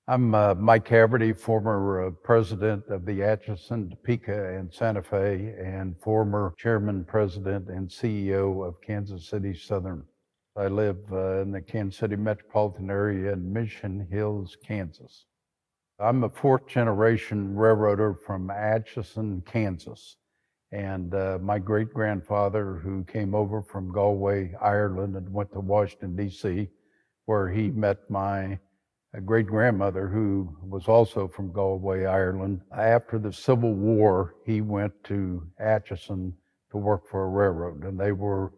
I'm Mike Haverty, former president of the Atchison, Topeka, and Santa Fe, and former chairman, president, and CEO of Kansas City Southern. I live in the Kansas City metropolitan area in Mission Hills, Kansas. I'm a fourth generation railroader from Atchison, Kansas. And my great grandfather, who came over from Galway, Ireland, and went to Washington, D.C., where he met my great grandmother, who was also from Galway, Ireland. After the Civil War, he went to Atchison to work for a railroad, and they were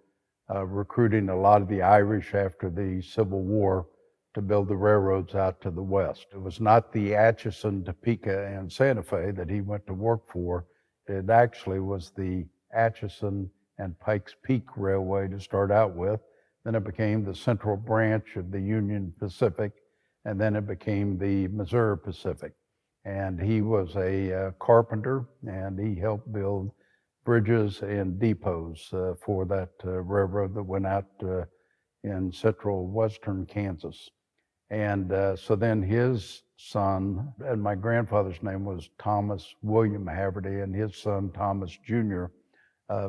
recruiting a lot of the Irish after the Civil War to build the railroads out to the west. It was not the Atchison, Topeka, and Santa Fe that he went to work for. It actually was the Atchison and Pikes Peak Railway to start out with. Then it became the central branch of the Union Pacific, and then it became the Missouri Pacific. And he was a carpenter, and he helped build bridges and depots for that railroad that went out in central western Kansas. And so then his son, and my grandfather's name was Thomas William Haverty, and his son, Thomas Jr.,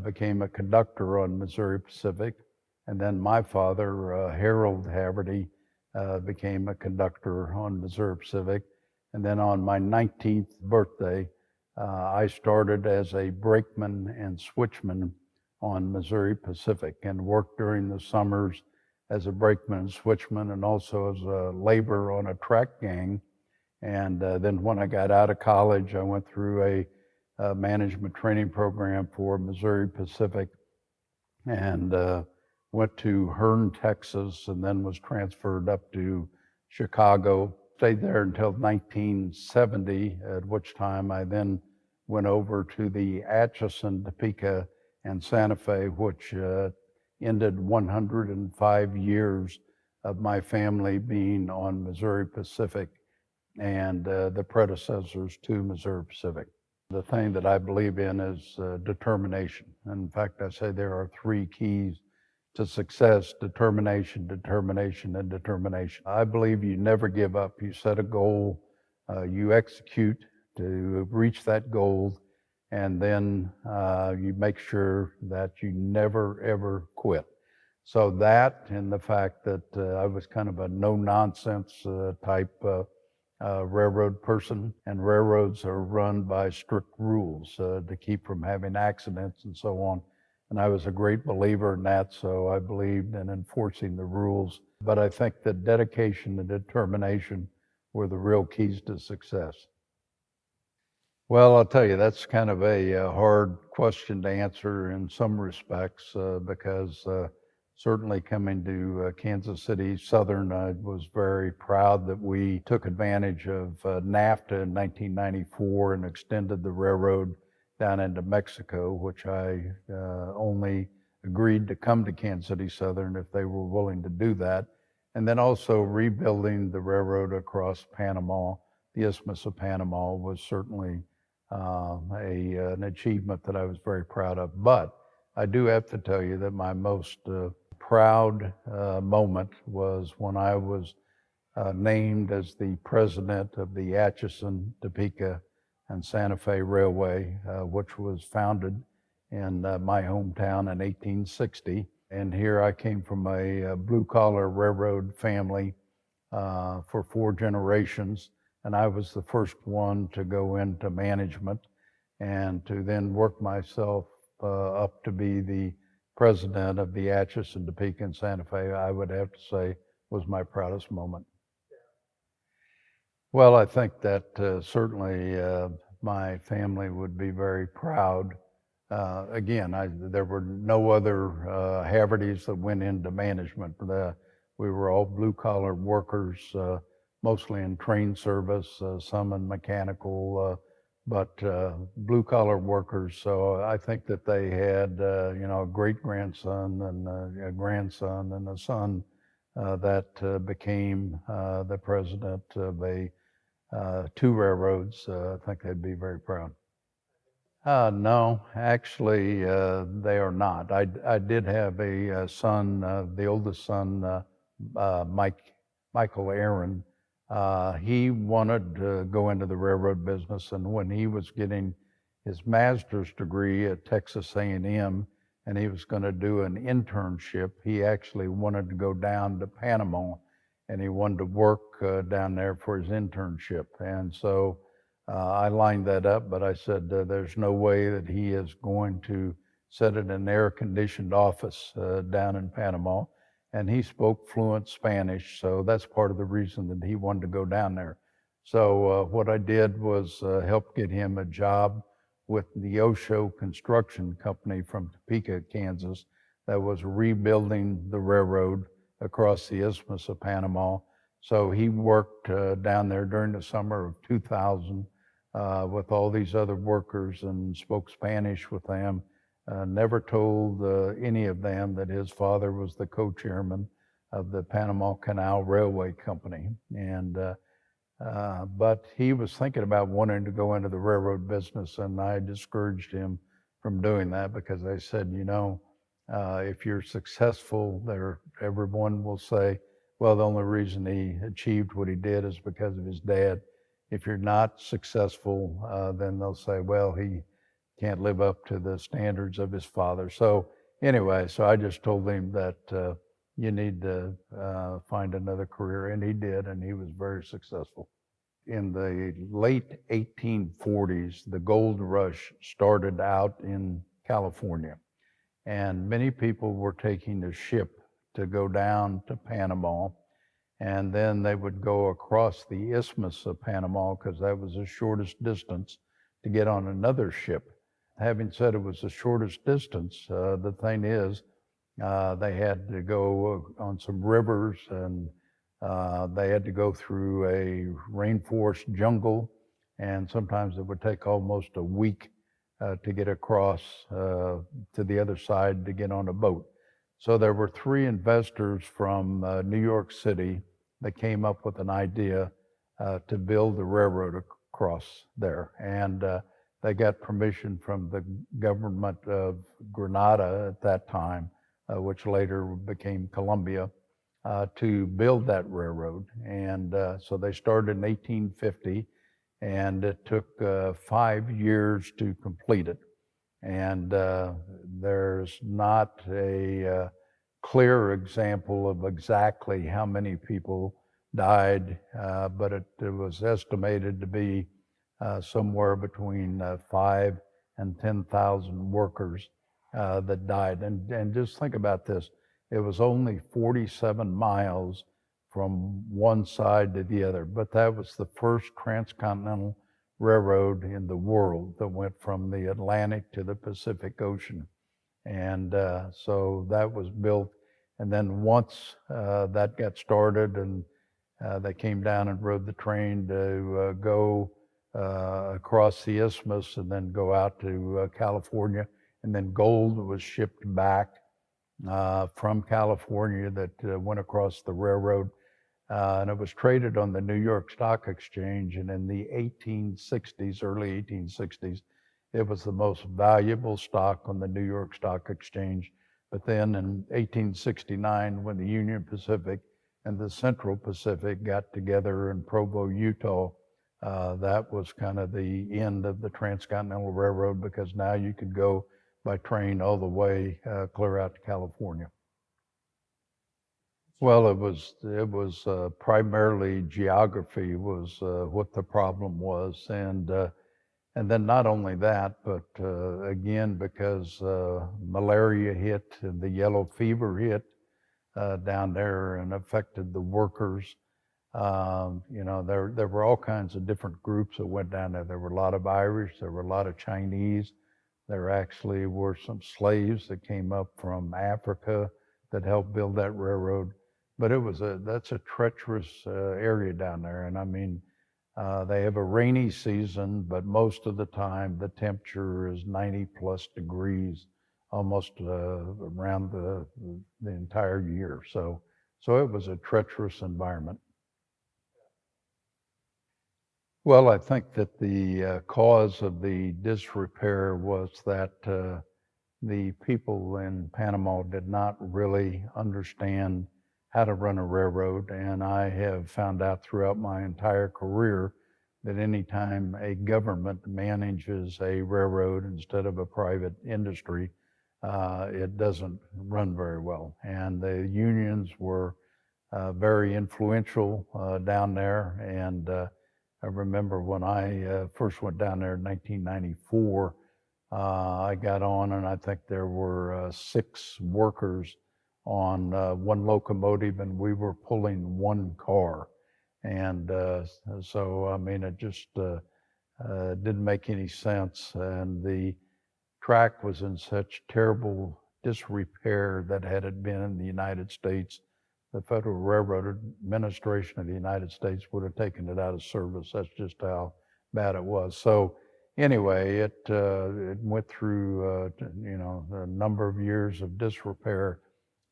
became a conductor on Missouri Pacific. And then my father, Harold Haverty, became a conductor on Missouri Pacific. And then on my 19th birthday, I started as a brakeman and switchman on Missouri Pacific and worked during the summers as a brakeman and switchman, and also as a laborer on a track gang. And then when I got out of college, I went through a management training program for Missouri Pacific, and went to Hearne, Texas, and then was transferred up to Chicago. Stayed there until 1970, at which time I then went over to the Atchison, Topeka, and Santa Fe, which ended 105 years of my family being on Missouri Pacific and the predecessors to Missouri Pacific. The thing that I believe in is determination. In fact, I say there are three keys to success: determination, determination, and determination. I believe you never give up. You set a goal, you execute to reach that goal, and then you make sure that you never, ever quit. So that, and the fact that I was kind of a no-nonsense type railroad person, and railroads are run by strict rules to keep from having accidents and so on. And I was a great believer in that, so I believed in enforcing the rules. But I think that dedication and determination were the real keys to success. Well, I'll tell you, that's kind of a hard question to answer in some respects, because certainly coming to Kansas City Southern, I was very proud that we took advantage of NAFTA in 1994 and extended the railroad down into Mexico, which I only agreed to come to Kansas City Southern if they were willing to do that. And then also rebuilding the railroad across Panama, the Isthmus of Panama, was certainly an achievement that I was very proud of. But I do have to tell you that my most proud moment was when I was named as the president of the Atchison, Topeka, and Santa Fe Railway, which was founded in my hometown in 1860. And here I came from a blue-collar railroad family for 4 generations, and I was the first one to go into management and to then work myself up to be the president of the Atchison, Topeka, and Santa Fe. I would have to say was my proudest moment. Well, I think that certainly my family would be very proud. Again, there were no other Havertys that went into management. We were all blue-collar workers, mostly in train service, some in mechanical, but blue-collar workers. So I think that they had, a great-grandson and a grandson and a son that became the president of 2 railroads. I think they'd be very proud. No, actually, they are not. I did have a son, the oldest son, Michael Aaron, He wanted to go into the railroad business, and when he was getting his master's degree at Texas A&M, and he was going to do an internship, he actually wanted to go down to Panama, and he wanted to work down there for his internship. And so I lined that up, but I said there's no way that he is going to sit in an air-conditioned office down in Panama. And he spoke fluent Spanish, so that's part of the reason that he wanted to go down there. So what I did was help get him a job with the Osho Construction Company from Topeka, Kansas, that was rebuilding the railroad across the Isthmus of Panama. So he worked down there during the summer of 2000 with all these other workers and spoke Spanish with them. Never told any of them that his father was the co-chairman of the Panama Canal Railway Company. And but he was thinking about wanting to go into the railroad business, and I discouraged him from doing that because I said, you know, if you're successful, everyone will say, well, the only reason he achieved what he did is because of his dad. If you're not successful, then they'll say, well, he can't live up to the standards of his father. So anyway, so I just told him that you need to find another career, and he did, and he was very successful. In the late 1840s, the gold rush started out in California, and many people were taking a ship to go down to Panama, and then they would go across the Isthmus of Panama because that was the shortest distance to get on another ship. Having said it was the shortest distance, the thing is, they had to go on some rivers, and they had to go through a rainforest jungle, and sometimes it would take almost a week to get across to the other side to get on a boat. So there were three investors from New York City that came up with an idea to build the railroad across there. And they got permission from the government of Grenada at that time, which later became Colombia, to build that railroad. And so they started in 1850, and it took 5 years to complete it. And there's not a clear example of exactly how many people died, but it was estimated to be somewhere between 5 and 10,000 workers that died. And just think about this. It was only 47 miles from one side to the other, but that was the first transcontinental railroad in the world that went from the Atlantic to the Pacific Ocean. And so that was built. And then once that got started, and they came down and rode the train to go across the isthmus and then go out to California. And then gold was shipped back from California that went across the railroad. And it was traded on the New York Stock Exchange. And in the 1860s, early 1860s, it was the most valuable stock on the New York Stock Exchange. But then in 1869, when the Union Pacific and the Central Pacific got together in Provo, Utah, that was kind of the end of the Transcontinental Railroad, because now you could go by train all the way clear out to California. Well, it was primarily geography was what the problem was, and then not only that, but again, because malaria hit and the yellow fever hit down there and affected the workers. You know, there were all kinds of different groups that went down there. There were a lot of Irish, there were a lot of Chinese. There actually were some slaves that came up from Africa that helped build that railroad. But that's a treacherous area down there. And I mean, they have a rainy season, but most of the time the temperature is 90 plus degrees almost around the entire year. So it was a treacherous environment. Well, I think that the cause of the disrepair was that the people in Panama did not really understand how to run a railroad, and I have found out throughout my entire career that anytime a government manages a railroad instead of a private industry, it doesn't run very well. And the unions were very influential down there, and I remember when I first went down there in 1994, I got on, and I think there were 6 workers on one locomotive, and we were pulling one car. And so, I mean, it just didn't make any sense. And the track was in such terrible disrepair that had it been in the United States, the Federal Railroad Administration of the United States would have taken it out of service. That's just how bad it was. So anyway, it went through a number of years of disrepair,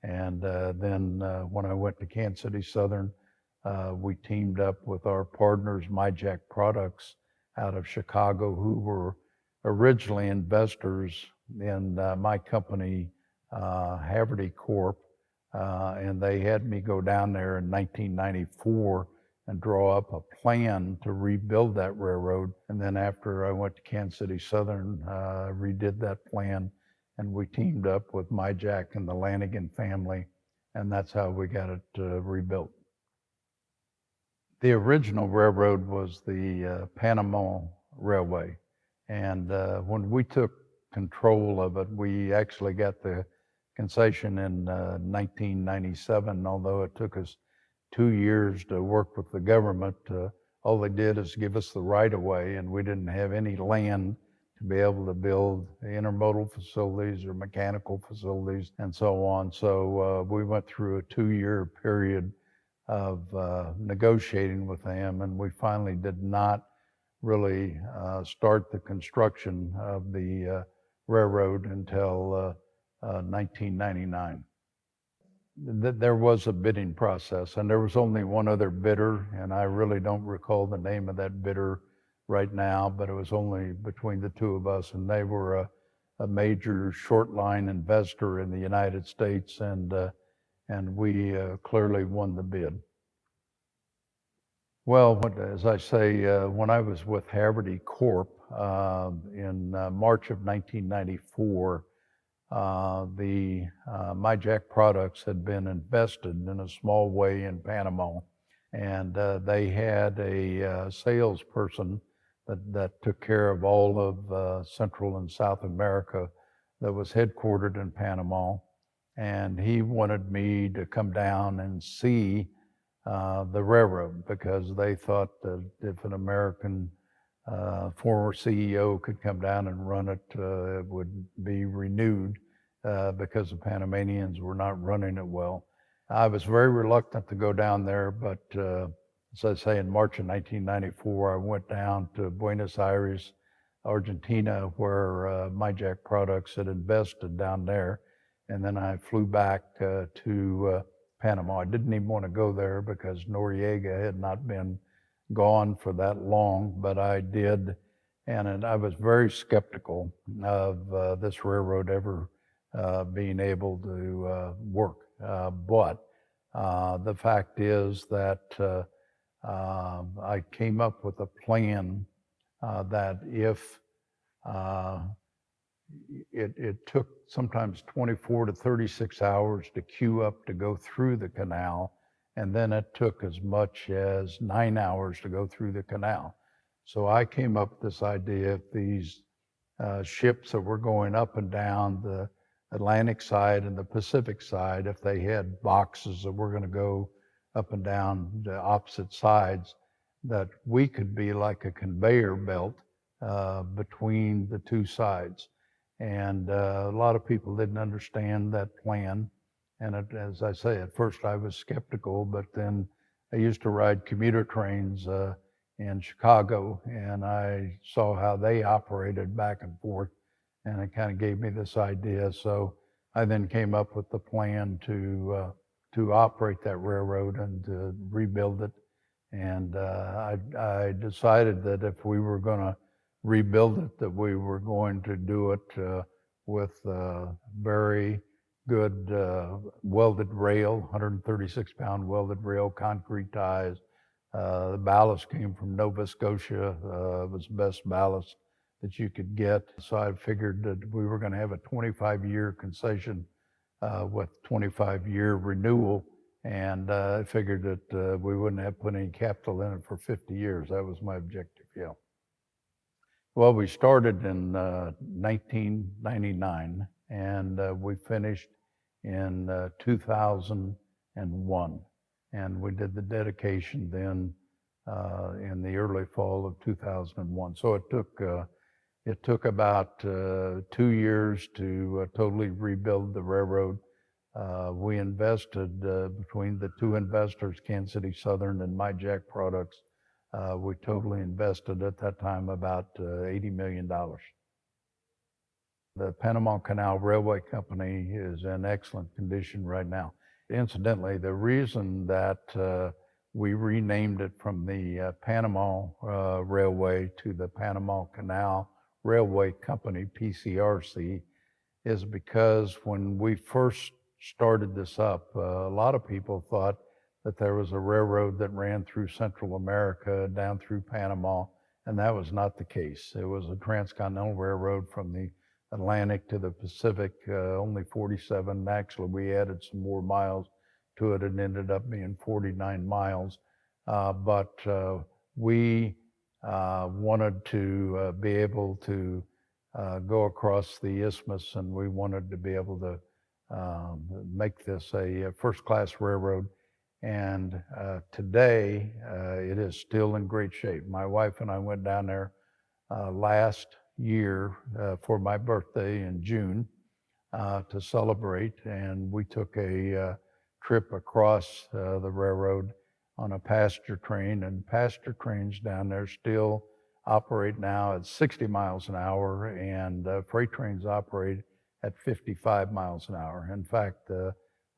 and then when I went to Kansas City Southern, we teamed up with our partners, MyJack Products, out of Chicago, who were originally investors in my company, Haverty Corp. And they had me go down there in 1994 and draw up a plan to rebuild that railroad. And then after I went to Kansas City Southern, redid that plan, and we teamed up with MyJack and the Lanigan family, and that's how we got it rebuilt. The original railroad was the Panama Railway, and when we took control of it, we actually got the concession in 1997, although it took us 2 years to work with the government. All they did is give us the right-of-way, and we didn't have any land to be able to build intermodal facilities or mechanical facilities and so on. So we went through a 2-year period of negotiating with them, and we finally did not really start the construction of the railroad until 1999. There was a bidding process, and there was only one other bidder, and I really don't recall the name of that bidder right now, but it was only between the two of us, and they were a major short line investor in the United States, and we clearly won the bid. Well, as I say, when I was with Haverty Corp in March of 1994, the MyJack Products had been invested in a small way in Panama, and they had a salesperson that took care of all of Central and South America that was headquartered in Panama, and he wanted me to come down and see the railroad, because they thought that if an American former CEO could come down and run it, it would be renewed because the Panamanians were not running it well. I was very reluctant to go down there, but as I say, in March of 1994, I went down to Buenos Aires, Argentina, where MyJack Products had invested down there, and then I flew back to Panama. I didn't even want to go there because Noriega had not been gone for that long, but I did, and I was very skeptical of this railroad ever being able to work. But the fact is that I came up with a plan that if it took sometimes 24 to 36 hours to queue up to go through the canal, and then it took as much as 9 hours to go through the canal. So I came up with this idea: if these ships that were going up and down the Atlantic side and the Pacific side, if they had boxes that were going to go up and down the opposite sides, that we could be like a conveyor belt between the two sides. And a lot of people didn't understand that plan. And as I say, at first I was skeptical, but then I used to ride commuter trains in Chicago, and I saw how they operated back and forth, and it kind of gave me this idea. So I then came up with the plan to operate that railroad and to rebuild it. And I decided that if we were going to rebuild it, that we were going to do it with very good welded rail, 136-pound welded rail, concrete ties. The ballast came from Nova Scotia. It was the best ballast that you could get. So I figured that we were going to have a 25-year concession with 25-year renewal. And I figured that we wouldn't have put any capital in it for 50 years. That was my objective, yeah. Well, we started in 1999, and we finished in 2001. And we did the dedication then in the early fall of 2001. So it took about 2 years to totally rebuild the railroad. We invested between the two investors, Kansas City Southern and My Jack Products. We totally invested at that time about $80 million. The Panama Canal Railway Company is in excellent condition right now. Incidentally, the reason that we renamed it from the Panama Railway to the Panama Canal Railway Company, PCRC, is because when we first started this up, a lot of people thought that there was a railroad that ran through Central America down through Panama, and that was not the case. It was a transcontinental railroad from the Atlantic to the Pacific, only 47. Actually, we added some more miles to it and ended up being 49 miles. But we wanted to be able to go across the isthmus, and we wanted to be able to make this a first-class railroad. And today, it is still in great shape. My wife and I went down there last year for my birthday in June to celebrate, and we took a trip across the railroad on a passenger train, and passenger trains down there still operate now at 60 miles an hour, and freight trains operate at 55 miles an hour. In fact, the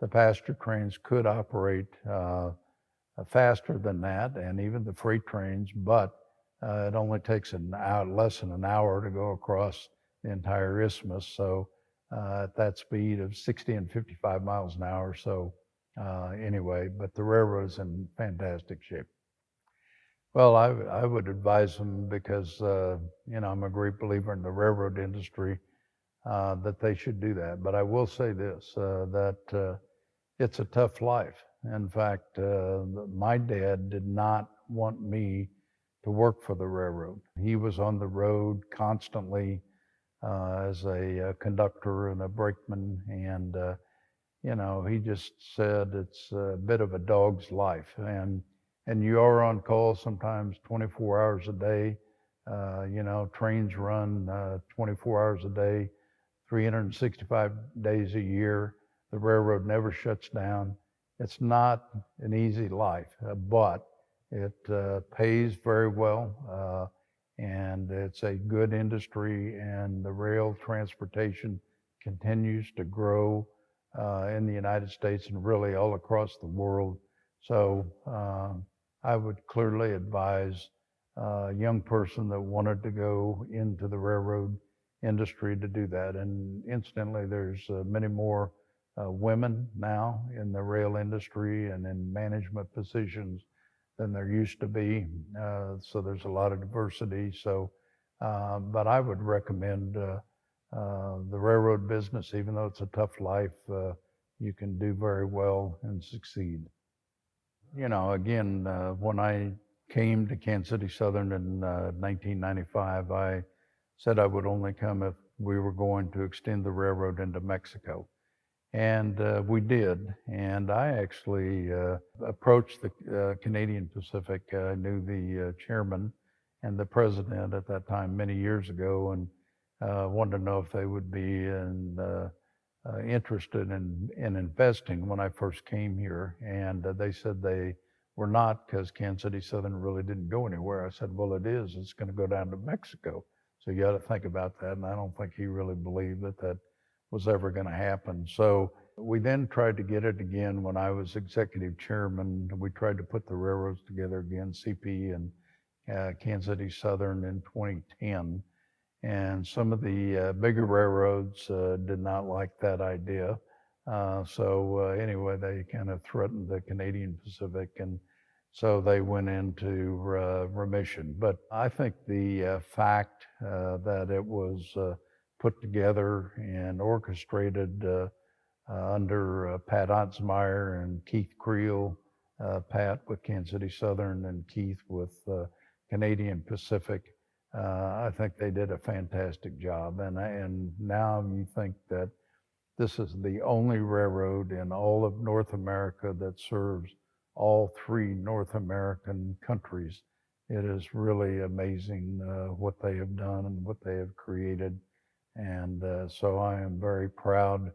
passenger trains could operate faster than that, and even the freight trains, but it only takes less than an hour to go across the entire isthmus. So at that speed of 60 and 55 miles an hour. So anyway, but the railroad is in fantastic shape. Well, I would advise them because, I'm a great believer in the railroad industry, that they should do that. But I will say this, that it's a tough life. In fact, my dad did not want me to work for the railroad. He was on the road constantly as a conductor and a brakeman, and he just said it's a bit of a dog's life, and you are on call sometimes 24 hours a day. Trains run 24 hours a day, 365 days a year. The railroad never shuts down. It's not an easy life, but it pays very well, and it's a good industry, and the rail transportation continues to grow in the United States and really all across the world. So I would clearly advise a young person that wanted to go into the railroad industry to do that. And incidentally, there's many more women now in the rail industry and in management positions than there used to be. So there's a lot of diversity. So, but I would recommend the railroad business. Even though it's a tough life, you can do very well and succeed. Again, when I came to Kansas City Southern in 1995, I said I would only come if we were going to extend the railroad into Mexico. And we did. And I actually approached the Canadian Pacific. I knew the chairman and the president at that time many years ago, and wanted to know if they would be interested in investing when I first came here. And they said they were not, because Kansas City Southern really didn't go anywhere. I said, well, it is. It's going to go down to Mexico. So you got to think about that. And I don't think he really believed that was ever going to happen. So we then tried to get it again when I was executive chairman. We tried to put the railroads together again, CP and Kansas City Southern in 2010. And some of the bigger railroads did not like that idea. Anyway, they kind of threatened the Canadian Pacific, and so they went into remission. But I think the fact that it was put together and orchestrated under Pat Otzmeyer and Keith Creel, Pat with Kansas City Southern and Keith with Canadian Pacific. I think they did a fantastic job. And now you think that this is the only railroad in all of North America that serves all three North American countries. It is really amazing what they have done and what they have created. And so I am very proud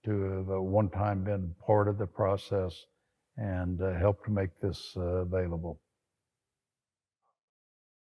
to have one time been part of the process and helped to make this available.